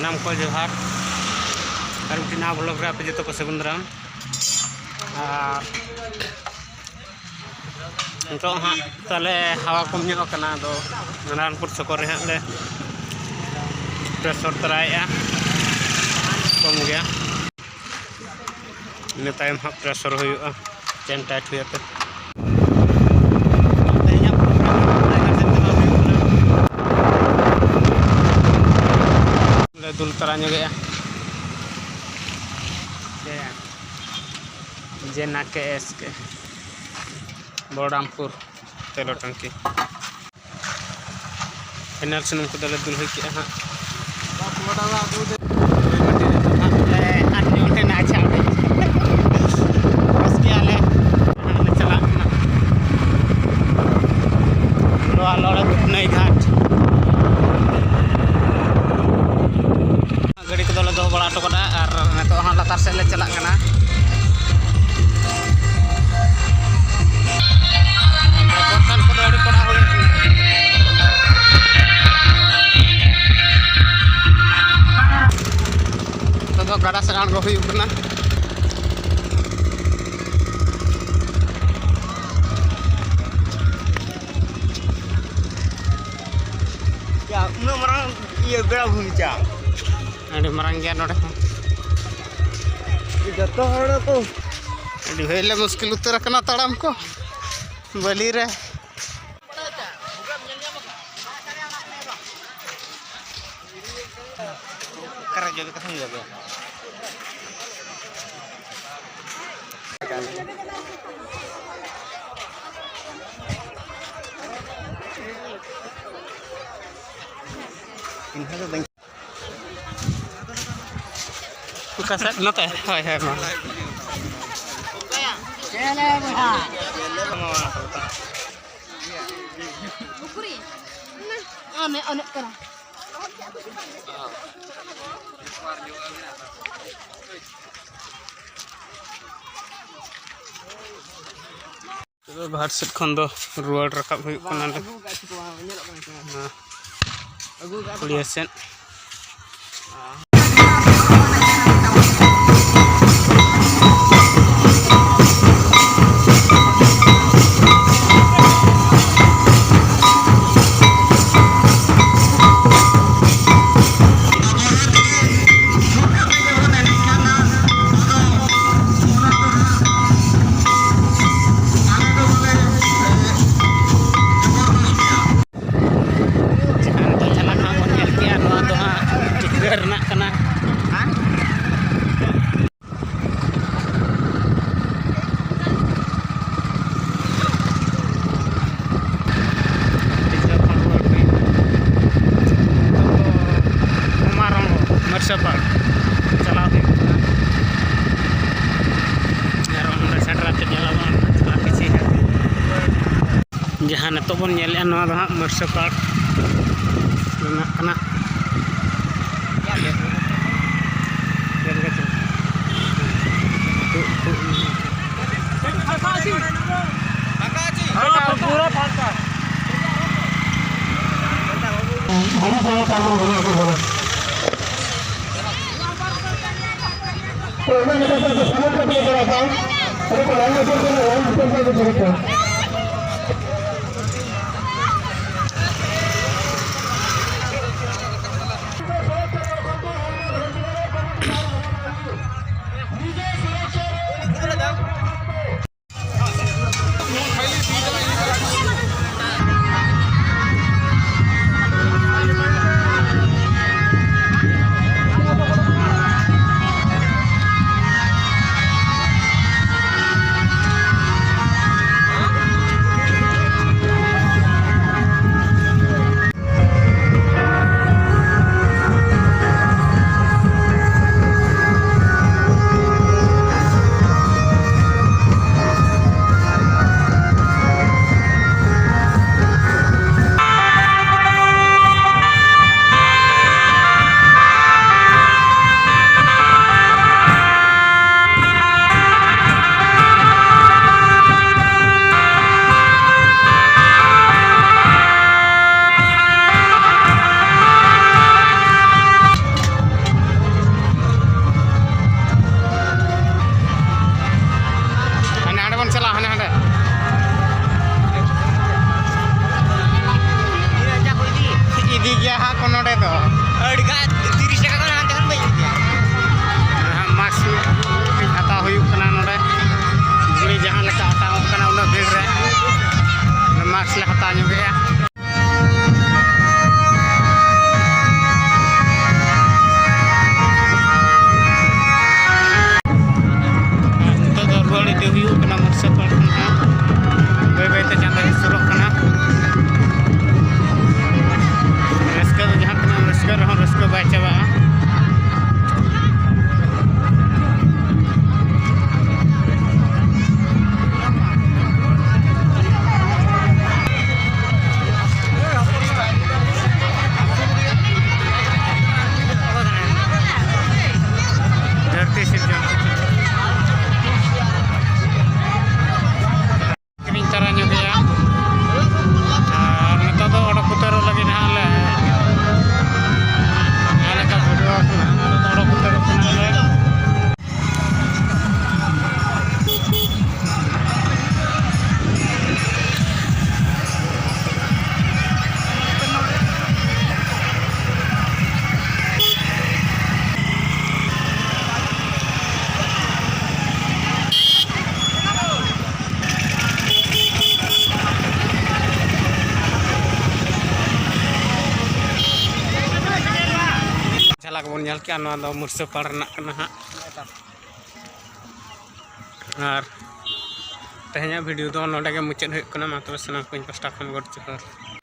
नाम को जोहार और ना ब्लॉग रे जो को सगुन दाराम तो हाँ ताले हवा कम दो नारायणपुर सकरे हाँ ले प्रेसर तराया कम गया इन तायम हाँ प्रेसर हुआ चेन टाइट हुआ दुल तरा गया जेना के एस के बलरामपुर तेलो टंकी फाइनल सुनम को दले दुल हुई के हाँ नई घाट गाड़ी को दो बड़ा टोकड़ा और नित हाँ लातार से चला तो गाड़ा से आड़गो हुना बेड़ा भूमि चा अभी मारंग गया नोड़े जो हड़ को ढेले मुश्किल उतर ताड़ाम को बली रे नते हाय हाय मा घाट सेट खन दो रुआड़ रकाब हुई कना कुड़िया सेन चला जहाँ नित बन मर्सा पार्क ताला को बन नेल के नवा दो मुर्सापाड़ रनाक कना हां और तेहना वीडियो दो नोडे के मुचाद हुई कना मा तबे सनाम को पास्टा खन गड जोहार।